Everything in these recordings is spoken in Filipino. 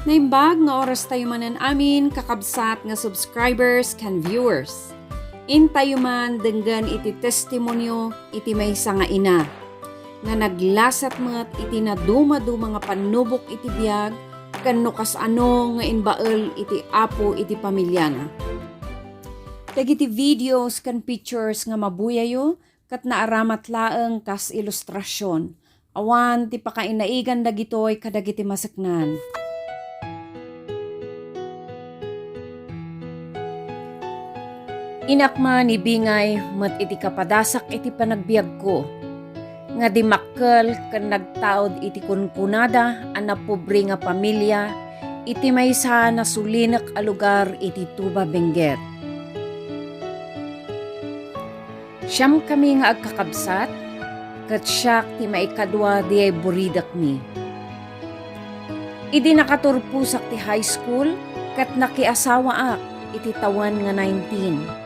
Naimbag nga oras tayo manan amin kakabsat nga subscribers kan viewers. Intayo man denggan iti testimonyo iti maysa nga ina nga naglasat met iti naduma-duma nga panubok iti biag ken no kas ano nga inbael iti apo iti pamilyana. Dagiti videos kan pictures nga mabuyayo kat naaramat laeng kas ilustrasyon. Awan ti pakainaigan dagitoy kadagiti masaknan. Inakma ni Bingay met iti kapadasak iti panagbiag ko. Nga di makkel ken nagtaod iti kunkunada ana pobre nga pamilya iti maysa na sulinek a lugar iti Tuba Benguet. Siyam kami nga agkakabsat ket siyak ti maikadwa di ay buridak mi. Idi nakaturpusak ti high school ket nakiasawa ak iti tawan nga 19.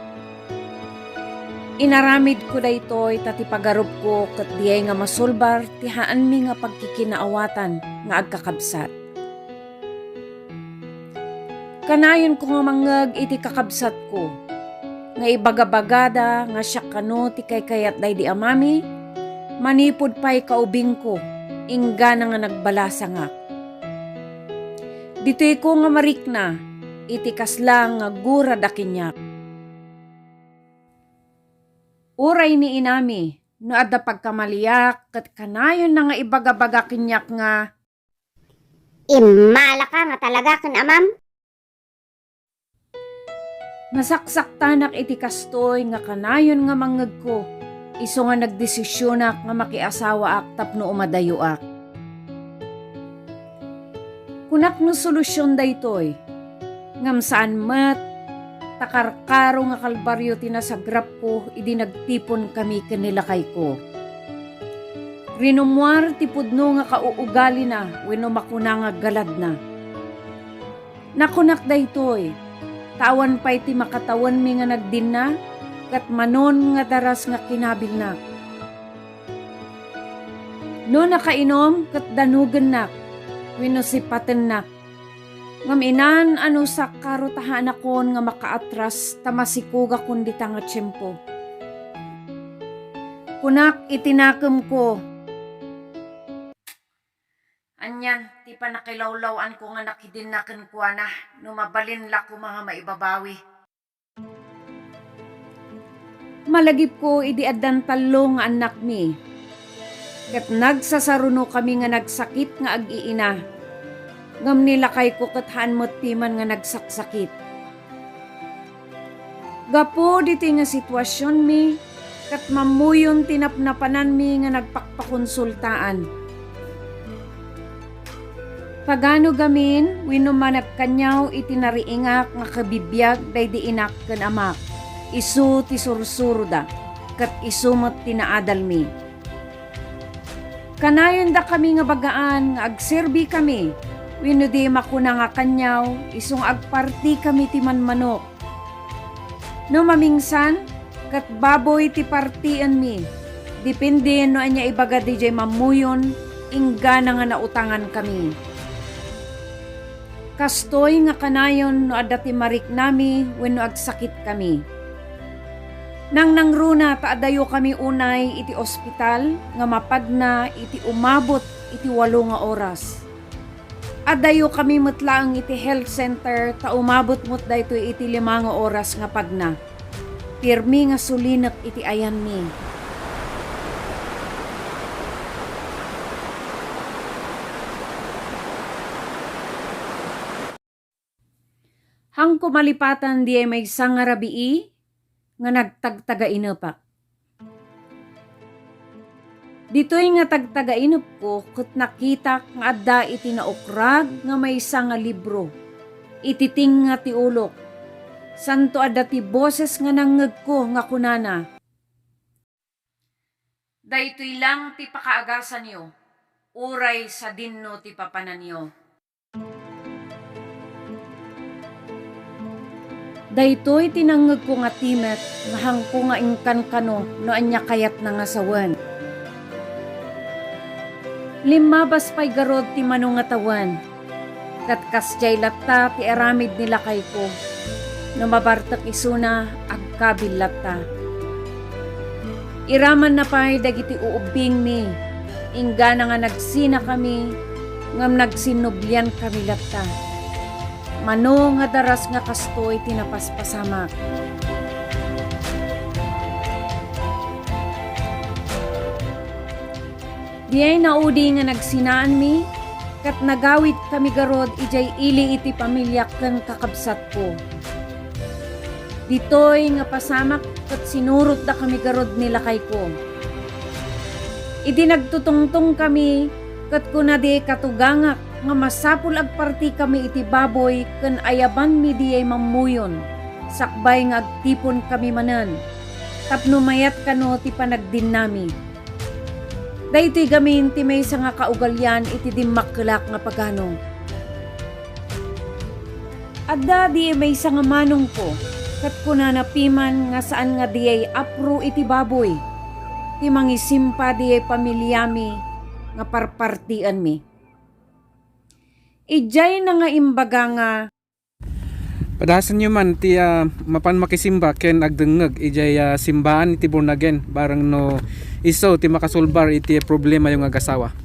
Inaramid ko daytoy tati pagarup ko ket diay nga masulbar ti haan mi nga pagkikinaawatan nga agkakabsat. Kanayon ko nga mangeg iti kakabsat ko nga ibagabagada nga siya kano ti kaykayat day di amami manipod pay kaubing ko ingga na nga nagbalasa nga. Ditoy ko nga marikna iti kaslang nga gura dakinyak. Uray ni inami, no adda pagkamaliyak, kat kanayon na nga ibagabaga kinyak nga. Imala ka nga talaga kan amam. Masaksak tanak iti kastoy nga kanayon nga mangeg ko. Iso nga nagdesisyonak nga makiasawa ak tapno umadayo ak. Kunak no solusyon daytoy. Ngam saan mat, takarkaro nga kalbaryo tinasagrap ko, idi nagtipon kami kanilakay ko. Rinumuar ti pudno nga kauugali na, wenno makuna nga galad na. Nakunak daytoy, tawan pa'y ti makatawan mi nga nagdin na, kat manon nga daras nga kinabil na. No nakainom, kat danugan na, wenno sipaten na. Ngam inan ano sa karutahan akon nga makaatras tamasikuga kundi nga tiyempo. Kunak itinakem ko. Anyan, ti pa nakilawlawan ko nga nakidinaken ko na numabalin la ko mga maibabawi. Malagip ko idi addan talo nga anak mi. Ket nagsasaruno kami nga nagsakit nga ag-iina. Ngam nilakay ko kathaan mo't timan nga nagsaksakit. Gapo diti nga sitwasyon mi, kat mamuyon tinapnapanan mi nga nagpakpakonsultaan. Pagano gamin, winumanap kanyaw itinariingak nga kabibiyag day di inak ken amak. Isu ti sursuro da, kat isumot tinaadal mi. Kanayon da kami nga bagaan nga agserbi kami, wenno di makuna nga kanyaw, isong agparti kami ti manmanok. No mamingsan, kat baboy ti partian mi. Depende no anya ibaga di jay mamuyon, ingga na nga nautangan kami. Kastoy nga kanayon no adda ti marik nami, wenno agsakit kami. Nang nangruna taadayo kami unay iti ospital, nga mapagna iti umabot iti 8 nga oras. Adayo kami mutlaang iti health center ta umabot mut daytoy iti 5 nga oras nga pagna. Pirmi nga sulinek iti ayan mi. Hang kumalipatan di ay may nga rabii nga nagtagtaga-inepak. Dito'y nga tagtaga-inop ko ket nakita nga adda iti naukrag nga maysa nga libro. Ititing nga ti ulok. Santo adda ti boses nga nangeg ko nga kunana. Daytoy lang ti pakaagasan yo. Uray sa dinno ti papanan yo. Daytoy tinangeg ko nga timet nga hangko nga ingkan kano no anya kayat na nga sawen. Limabas pa'y garod ti manong nga tawan. kat kasjay latta ti aramid nila kay ko. No mabartak isuna agkabil latta. Iraman na pa'y dagiti uubing mi. Ingga na nga nagsina kami, ngam nagsinublian kami latta. Mano nga daras nga kastoy tinapaspasamak. Diyay naudi nga nagsinaan mi, kat nagawit kami garod ijay ili iti pamilya ken kakabsat ko. Ditoy nga pasamak kat sinurot da kami garod nila kay ko. Idi nagtutungtong kami kat kuna di katugangak nga masapul agparti kami iti baboy ken ayaban mi di ay mamuyon. Sakbay nga agtipon kami manen. Tapno mayat kano ti panagdin nami. Daytoy gamin ti may nga kaugalyan iti dimmakelak nga pagano. Adda di may nga manong ko kat kuna napiman nga saan nga di ay apro iti baboy. Ti mangisimpa di ay pamilyami nga parpartian mi. Ijay na nga imbaga nga padasan nyo man ti mapan makisimba ken agdengeg ijay simbaan iti born again barang no iso ti makasulbar iti problema yung agasawa.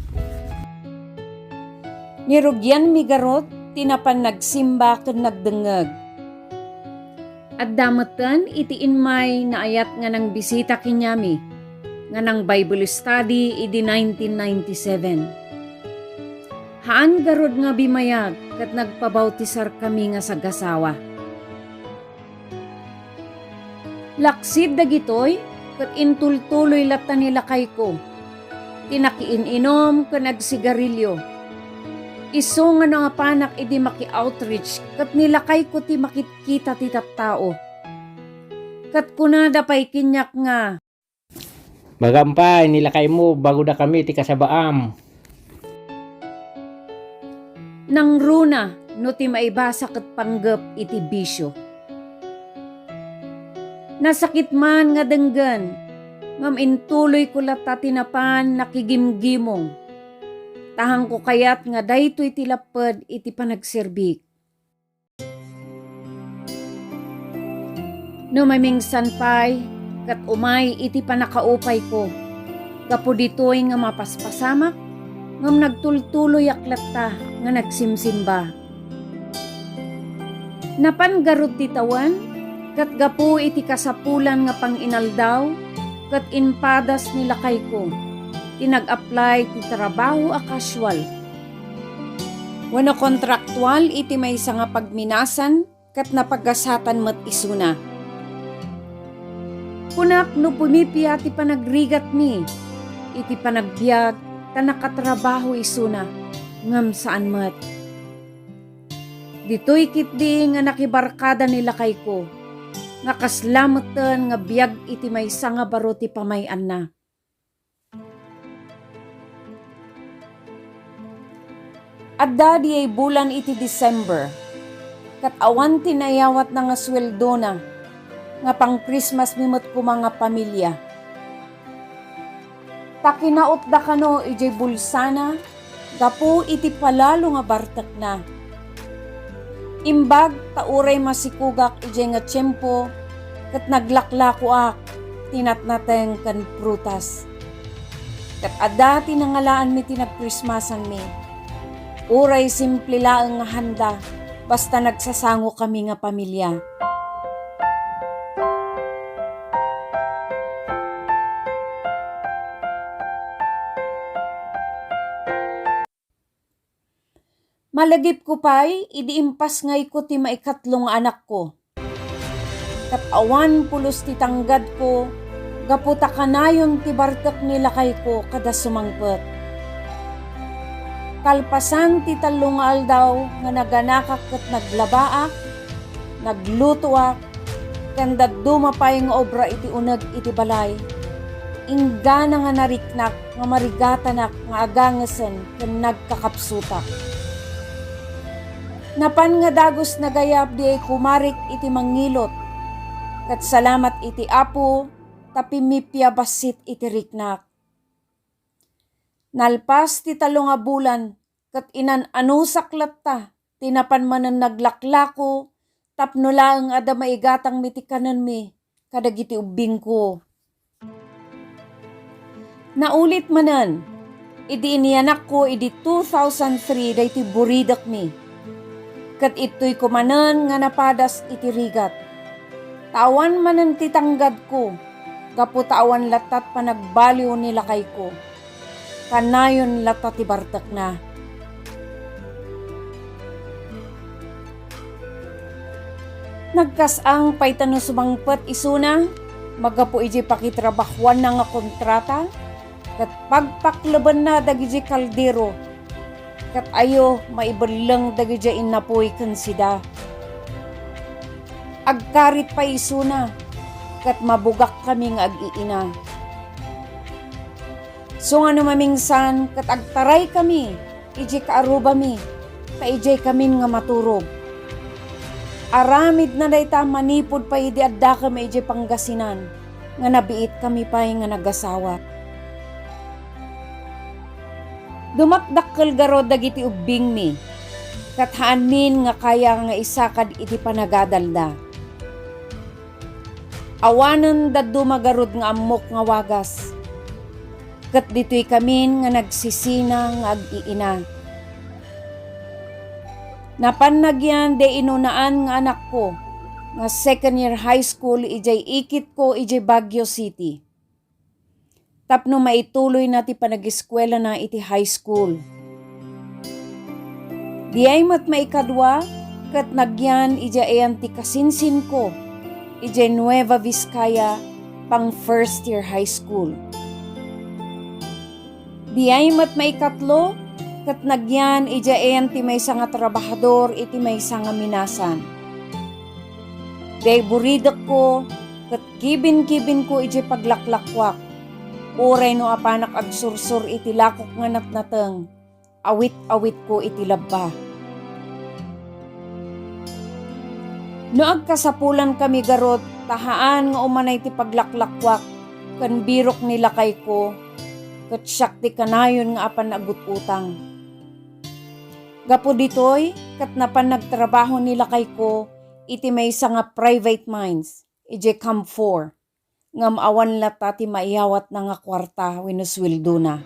Nirugyan mi garot tinapan nagsimba ken nagdengeg. At dametan iti inmay na ayat nga nang bisita kinyami nga nang Bible study idi 1997. Haan garod nga bimayag kat nagpabautisar kami nga sa gasawa. Laksid dagitoy kat intultuloy lata nila kay ko. Tinakiin-inom ka nagsigarilyo. Iso nga nga panak idi maki-outreach kat nilakay ko ti makitkita ti tattao. Kat kunada pa'y kinyak nga. Magampay nilakay mo bago da kami ti kasabaam. Nang runa no ti maibasa kat panggap iti bisyo. Nasakit man nga denggan, ngam intuloy ko lata tinapan nakigimgimong. Tahang ko kayat nga daytoy iti lapad iti panagserbik. No mamingsan pay, kat umay iti panakaupay ko. Kapo ditoy nga mapaspasamak, ngam nagtultuloy aklata nga nagsimsimba. Napangarot ti tawan, kat gapu iti kasapulan nga panginaldaw, kat inpadas nila kay ko. Tinag-apply ti trabaho a casual. Wano kontraktual iti may nga pagminasan, kat napagasatan mat isuna. Kunak no pumipia ti panagrigat mi, iti panagbiag, ta nakatrabaho isuna, ngam saan mat. Dito'y kitdi nga nakibarkada nila kay ko, nga kaslamatan nga biyag iti may nga baro ti pamayan na. Adda di ay bulan iti December, kat awan tinayawat na nga sweldo na, nga pang Christmas mimot ko mga pamilya. Takinaot da kano ijay bulsana, gapu iti palalo nga bartak na. Imbag tauray masikugak ijay nga tiyempo, kat naglaklako ak, tinatnateng kan prutas. Kat adda tinangalaan mi tinag-Christmasan mi. Uray simple laeng nga handa, basta nagsasango kami nga pamilya. Malagip ko pa'y, idiimpas ngay ko ti maikatlong anak ko. Kat awan pulos ti tanggad ko, gaputa kanayon ti bartak nila kay ko kada sumangpet. Kalpasan ti talong aldaw nga naganakak kat naglabaak, naglutuak, kanda dumapay nga obra iti unag iti balay. Ingga na nga nariknak nga marigatanak nga agangasen ken nagkakapsutak. Napan nga dagos na gayab di ay kumarik iti mangilot. Kat salamat iti apo, tapimipya basit iti riknak. Nalpas ti 3 bulan, kat inan ano saklat ta, tinapan man ang naglaklako, tapno lang ada maigatang mitikanan mi, kadagiti ubing ko. Naulit manan, idi inianak ko idi 2003 dayti buridak mi. Kat ito'y kumanan nga napadas iti rigat. Tawan manan titanggad ko, gapu tawan latat panagbaliw nila kay ko. Kanayon latat ibartak na. Nagkasang paytano sumangpet isuna, magapu iji pakitrabahwan na nga kontrata, kat pagpaklaban na dagiji kaldero, kat ayo maibalang dagiji inapoy kansida. Agkarit pa isuna, kat mabugak kami nga ag-iina. So nga namamingsan, kat agtaray kami, iji kaaruba mi, ta iji kami nga maturog. Aramid na dayta manipod pa idi adda kami iji Pangasinan, nga nabiit kami pa nga nagasawa. Dumakdakkel garo dagiti ubing mi, kat haanin nga kaya nga isakad iti panagadalda. Awanan daddo magarod nga amok nga wagas. Kat dito'y kamin nga nagsisina nga ag-iina. Napanagyan de inunaan nga anak ko nga second year high school ijay ikit ko ijay Baguio City. Tapno maituloy na ti panag-eskwela na iti high school. Di ay mat maikadwa kat nagyan ijay ayan ti kasinsin ko ijay Nueva Vizcaya pang first year high school. Di ay mat maikatlo kat nagyan ija ayan ti may nga trabahador iti may nga minasan. Day buridak ko kat kibin-kibin ko ija paglaklakwak. Uray no apanak agsursur iti lakok nga natnateng. Awit-awit ko iti labba. No agkasapulan kami garot, tahaan nga umanay ti paglaklakwak, kan birok nila kay ko, kat siyak ti kanayon nga apan agut-utang. Gapo ditoy, kat napan nagtrabaho nila kay ko, iti may nga private mines, ije Camp 4, ngam awan lata ti maiyawat na nga kwarta wenno sweldo na.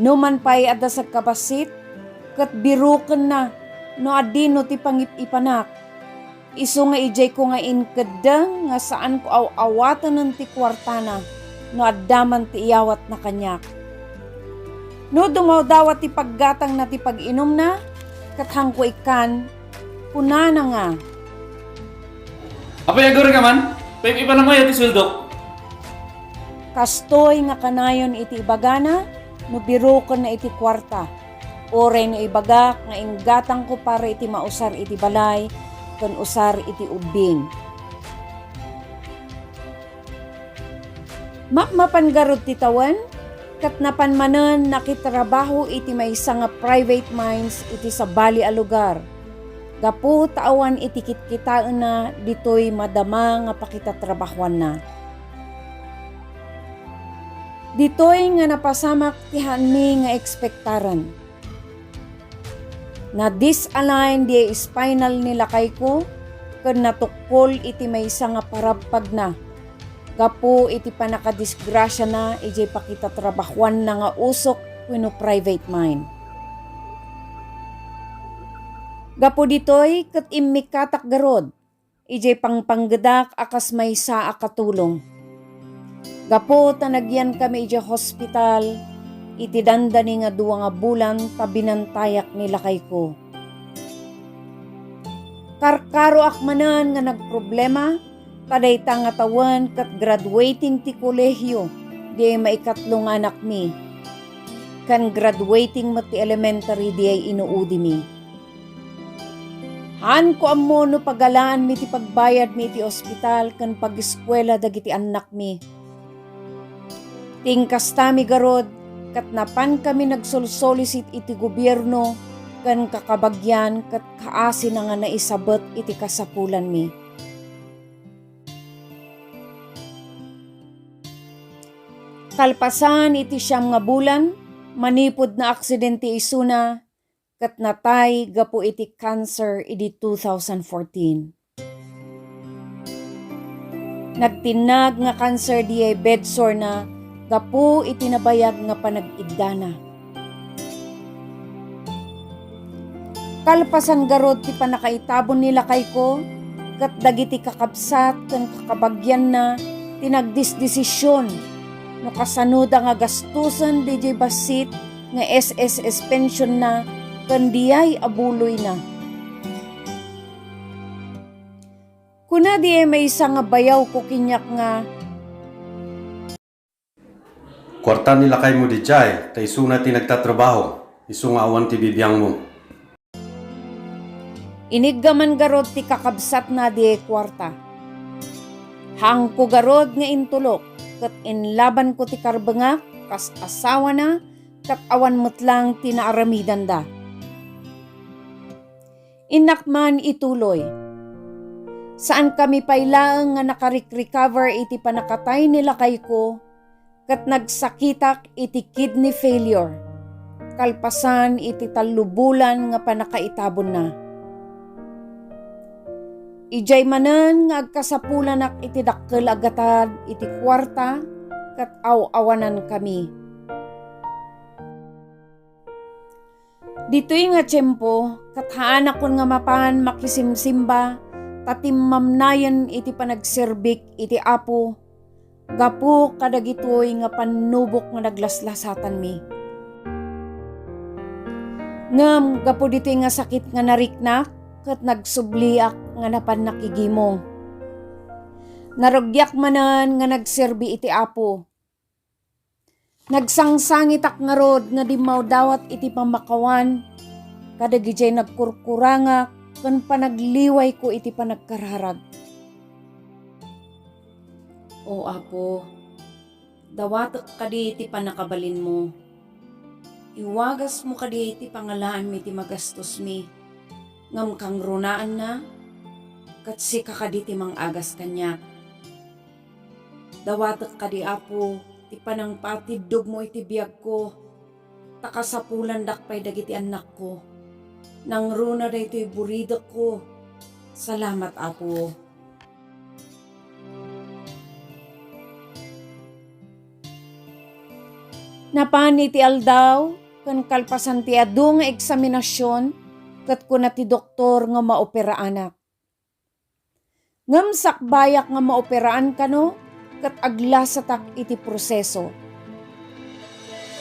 No man pay adda sa kabasit, kat biruken na, no adino ti pangip-ipanak. Isu nga ijay ko nga inkadang nga saan ko awawatan ng ti kwartana no addaman ti iyawat na kanyak. No dumawdawat ti paggatang na ti pag-inom na, kathang ko ikan, puna na nga. Apa yagor ka man? Pwede iba na mo yati sweldo. Kastoy nga kanayon iti ibagana, no biruken na iti kwarta. Oray no ibagak nga inggatang ko para iti mausar iti balay, kan usar iti ubing. Mapmapangarod ti tawan, kat napanmanan nakitrabaho iti may nga private mines iti sa bali a lugar. Gapu taawan iti kitkitaan na ditoy madama nga pakitatrabahuan na. Ditoy nga napasamak ti hanmi nga ekspektaran. Na disalign di spinal nila kay ko, kan natukpol iti may nga parapag na. Gapu iti panakadisgrasya na, iti pakitatrabahuan na nga usok kuno private mine. Gapu ditoy, kat imikatak garod, iti pangpanggadak akas may sa akatulong. Gapu tanagyan kami iti hospital, iti dandani nga 2 nga bulan tabinantayak nila kay ko. Karkaro akmanan nga nagproblema, kadayta nga tawan kat graduating ti kolehyo, di maikatlong anak mi. Kan graduating mo ti elementary di ay inuudi mi. Haan ko ammo no pagalaan mi ti pagbayad mi ti ospital kan pag-eskwela dagiti anak mi. Tingkasta mi garod, kat napan kami nagsolsolicit iti gobyerno kan kakabagyan kat kaasi na nga naisabot iti kasapulan mi. Kalpasan iti 9 nga bulan, manipod na aksidente isuna, kat natay gapo iti cancer idi 2014. Nagtinag nga cancer di bedsore na gapo iti nabayag nga panag-iddana. Kalpasan garod ti panakaitabon nila kay ko, kat dagiti kakabsat ken kakabagyan na tinagdisdesisyon no kasanuda nga gastusan DJ basit nga SSS pension na ken diyay abuloy na. Kuna di may isa nga bayaw ko kinyak nga Kwarta nila kay mo di jay, ta isu na ti nagtatrabaho, isu nga awan ti bibiyang mo. iniggaman garod ti kakabsat na di kwarta. Hangko garod nga intulok, kat inlaban ko ti karbengak, kas asawa na, kat awan mutlang tinaaramidan da. Inakman ituloy. Saan kami pailaang nga nakarecover iti panakatay nila kay ko, kat nagsakitak iti kidney failure. Kalpasan iti talubulan nga panakaitabon na. Ijay manan nga agkasapulan ak iti dakkel agatad iti kwarta kat aw-awanan kami. Dito'y nga tiyempo kat haan akon nga mapan makisimsimba tatimamnayan iti panagserbik iti apo gapu kadagitoy nga panubok nga naglaslasatan mi. Ngam gapu dito'y nga sakit nga nariknak kat nagsubliak nga napan nakigimo. Narugyak manan nga nagserbi iti apo. Nagsangsangitak nga rod nga di dawat iti pamakawan kadagijay nagkurkuranga ken panagliway ko iti panagkararag. O apo, dawatek kadi iti panakabalin mo. Iwagas mo kadi iti pangalaan mi iti magastos mi. Ngam kang runaan na, kat si kakaditi mang agas kanya. Dawatek kadi apo, ti panang patidog mo iti biyag ko, takasapulan dakpay dagiti anak ko. Nang runa da ito'y buridok ko. Salamat apo. Napan iti aldaw, kan kalpasan ti adu nga eksaminasyon, kat kuna ti doktor nga maopera anak. Ngam sakbayak nga maoperaan kano, kat aglasatak iti proseso.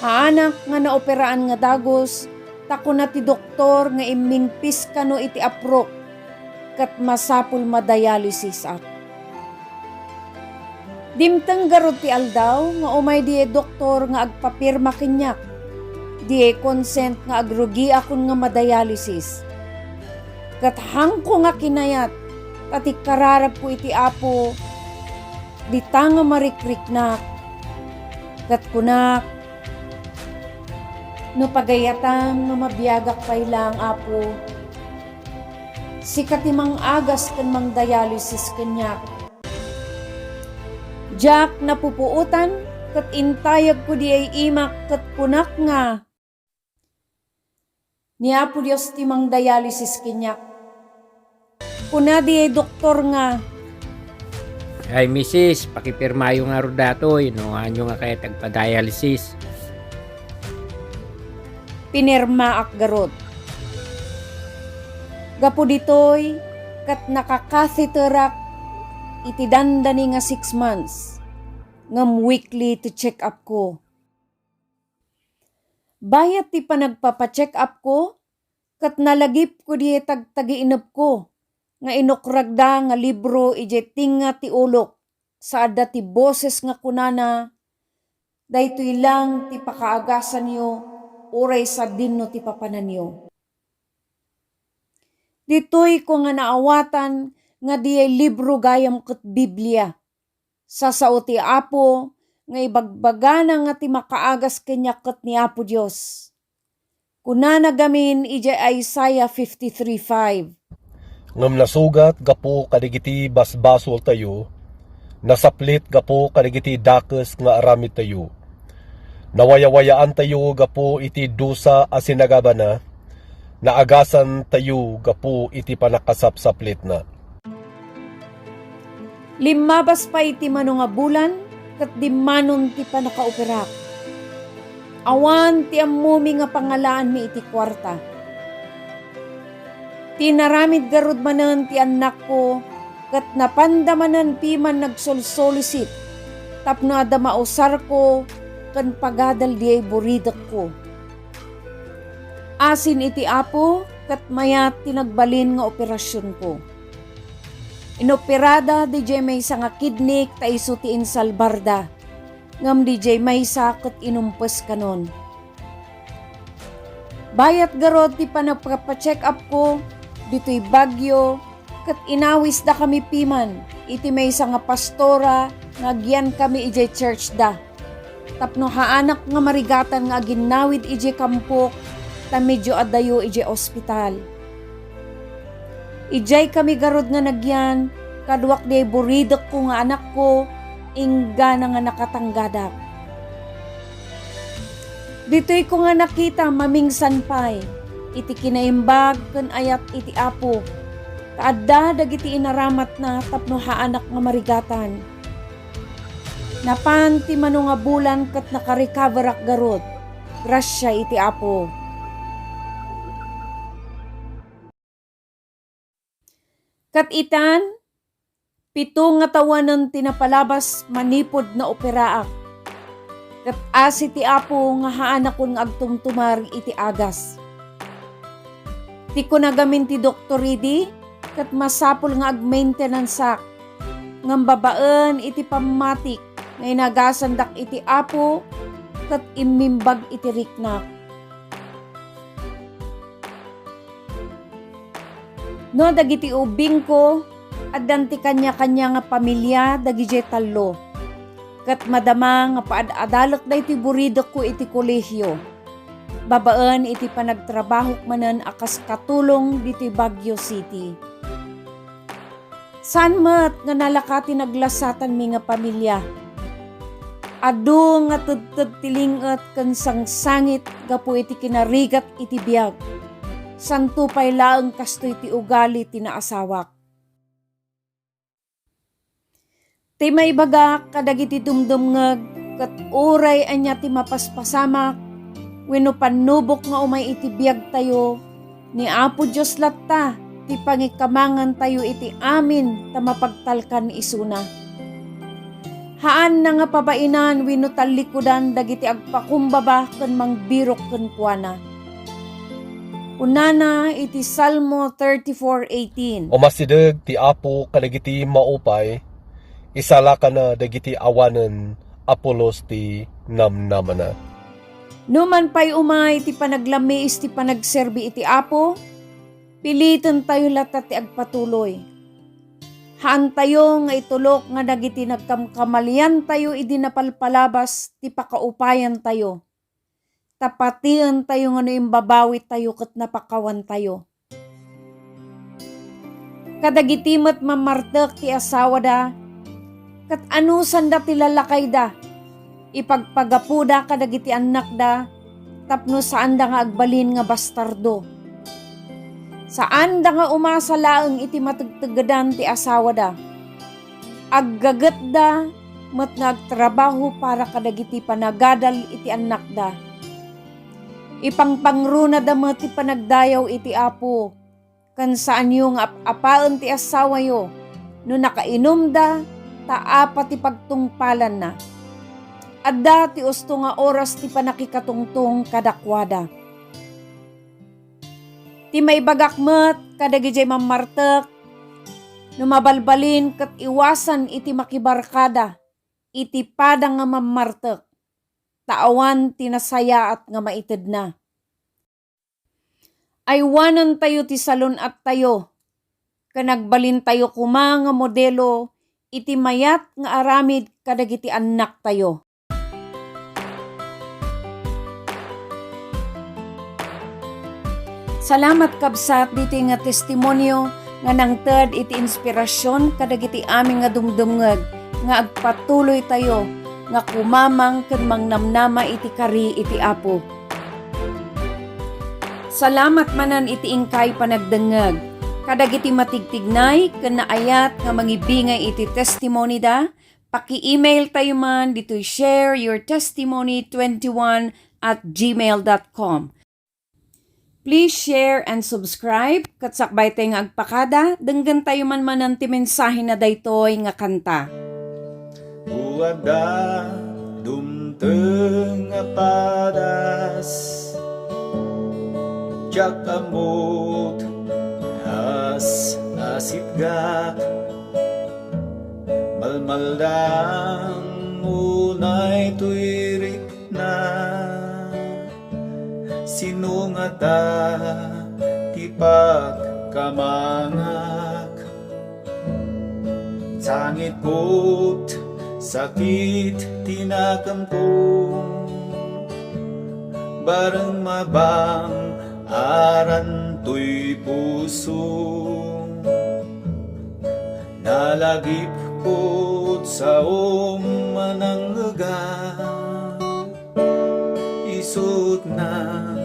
Haanak nga naoperaan nga dagos, takuna ti doktor nga imingpis kano iti aprok, kat masapul madialysis ak. Dimtang garod ti aldaw, nga umay di doktor nga agpapirma kinyak, di consent nga agrugi akon nga madialysis. Kat hangko nga kinayat, pati kararap ko iti apo, di tanga marikrik na, kat kunak, no pagayatang nga mabiyagak pay lang apo, sikat imang agas kan mang dialysis kanyak. Jack napupuutan, kat intayag ko di ay imak kat kunak nga. Niya po Diyos timang dialysis kinyak. Kuna di ay doktor nga. Ay misis, pakipirmayo nga ro datoy, no anyo nga kaya tagpa-dialysis. Pinirma ak garod. Gapo ditoy, kat nakakatheterak iti dandani nga 6 months. Ngam weekly to check up ko. Bayat ti panagpapacheck up ko, kat nalagip ko di tagtagiinap ko, nga inokragda nga libro ijeting nga ti ulok, sa adda ti boses nga kunana, daytoy lang ti pakaagasan yo, uray sa dinno ti papanan yo. Ditoy ko nga naawatan, nga di ay libro gayam ket Biblia, sa sao ti apo, nga ibagbagana nga ti makaagas kanya ket ni Apo Dios. Kunana gamin ije Isaiah 53:5. Ngam nasugat gapo kadigiti basbasol tayo, nasaplit gapo kadigiti dakes nga aramid tayo. Nawayawayaan tayo gapo iti dusa a sinagabana, naagasan tayo gapo iti panakasapsaplit na. Limabas pa iti mano nga bulan, kat di manon ti panakaoperak. Awan ti ammumi nga pangalaan mi iti kwarta. Tinaramid garud manen ti anak ko, kat napandamanen piman nagsolsolisit, tapno ada mausar ko, kan pagadal di ay buridak ko. Asin iti apo, kat mayat tinagbalin nga operasyon ko. Inoperada DJ may sa nga kidney ta iso ti insalbarda. Ngam DJ may sa kat inumpes kanon. Bayat garod ti panagpapacheck up ko, dito'y Bagyo, kat inawis da kami piman, iti may sa nga pastora, ngagyan kami ijay church da. Tapno haanak nga marigatan nga ginawid ijay kampok, ta medyo adayo ijay ospital. Ijay kami garod nga nagyan, kadwak di buridok ko nga anak ko, ingga na nga nakatanggadak. Dito'y ko nga nakita mamingsan pay, iti kinaimbag kan ayat iti apo, kaadda dagiti inaramat na tapno haanak nga marigatan. Napan ti mano nga bulan kat nakarecover ak garod, grasya iti apo. Kat itan, 7 nga tawanan tinapalabas manipod na operaak. Kat asi ti apo nga haanak kon nga agtumtumar iti agas. Ti ko nagamin ti doktor idi, kat masapol nga ag-maintenance sak. Ngam babaan iti pamatik, nga inagasandak iti apo, kat imimbag iti riknak. No, dagiti ubing ko, at danti kanya-kanya nga pamilya, dagiti talo. Kat madama nga paadalak da iti buridok ko iti kolehyo. Babaan iti panagtrabahok manen akas katulong diti Baguio City. San mat nga nalakati naglasatan mi nga pamilya. Adu nga tudtud tilingat kan sangsangit gapu iti kinarigat iti biyag. Santo pay laeng kastoy ti ugali ti naasawak. Ti may bagak kadagiti dumdumngeg ket uray anya ti mapaspasamak wenno panubok nga umay iti biag tayo ni Apo Dios latta ti pangikamangan tayo iti amin ta mapagtalkan isuna. Haan na nga pabainan wenno talikudan dagiti agpakumbaba ken mangbirok ken kuana. Unana iti Salmo 34:18. O masideg ti apo kadagiti maupay, isala ka na dagiti awanen Apolos ti namnamana. Numan pay umay ti panaglamiis ti panagserbi iti apo, piliton tayo lata ti agpatuloy. Haan tayo nga itulok nga dagiti nagkamkamalian tayo idi napalpalabas ti pakaupayan tayo. Tapatian tayo nga no imbabawi tayo kat napakawan tayo. Kadagitimat mamartek ti asawa da, kat anusan da ti lalakay da, ipagpagapuda kadagiti anak da, tapno saan da nga agbalin nga bastardo. Saan da nga umasa laeng iti matagtagadan ti asawa da. Aggagat da, mat nagtrabaho para kadagiti panagadal iti anak da. Ipangpangruna da mat ti panagdayaw iti apo, kan saan yung apaan ti asawa yo, no nakainom da, taapa ti pagtungpalan na. Adda ti usto nga oras ti panakikatungtong kadakwada. Ti may bagakmet kadagijay mamartek, no mabalbalin kat iwasan iti makibarkada, iti pada nga mamartek, taawan tinasaya at nga maited na. Aywanan tayo ti salon at tayo, kanagbalin tayo kuma nga modelo, iti mayat nga aramid kadagiti anak tayo. Salamat kabsat dito nga testimonyo nga nangted iti inspirasyon kadagiti aming nga dumdumngeg nga agpatuloy tayo nga kumamang ken mangnamnama iti kari iti apo. salamat manan iti ingkay panagdengeg. Kadag iti matigtignay, kanaayat nga mangibingay iti testimony da, paki-email tayo man dito share your testimony 21@gmail.com. Please share and subscribe, katsakbay tayo nga agpakada, denggan tayo man manan ti mensahe na daytoy nga kanta. Uada dumteng padas jak amot as asitgat malmaldang unay tuirik na sinungata tipak kamangak sangit pot sakit tinakampong bareng mabang aran to'y puso nalagip ko sa manangga isut ng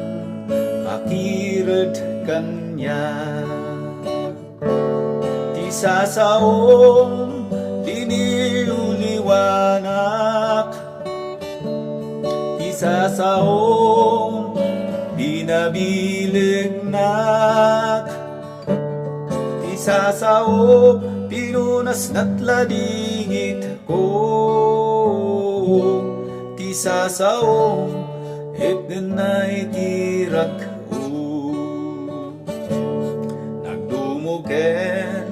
akirad kanya ti sasaom diniuliwanak isasaom binabilignak isasaom pinunas natladingit ko isasaom etnay tirak nagdumuken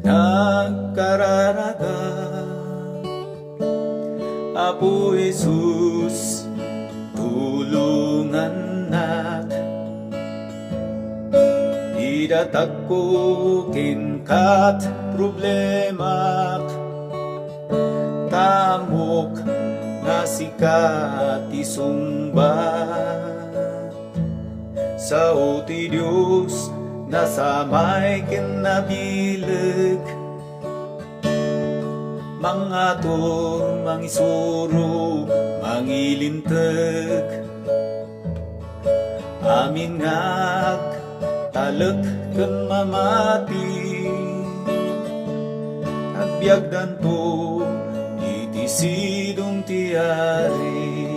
nagkararaga Apo Jesus tulungan nak idatag ko kinkat problemak tamok nga sikat isumba sa uti Diyos nasamay kinabilag mangator, mangisuro, mangilintag amin ngag talek ken mamati agbyagdan to iti sidong tiari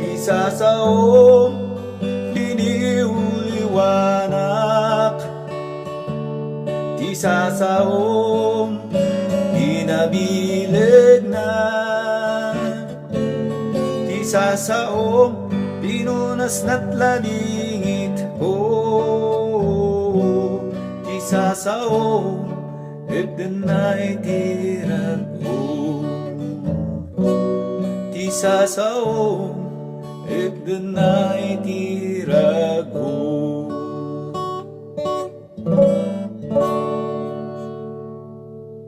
ti sasaom diniuliwanak ti sasaom inabileg na ti sasaom pinunas natladingit ko ti sasaom etdenay tirag ko ti sasaom etdenay tirag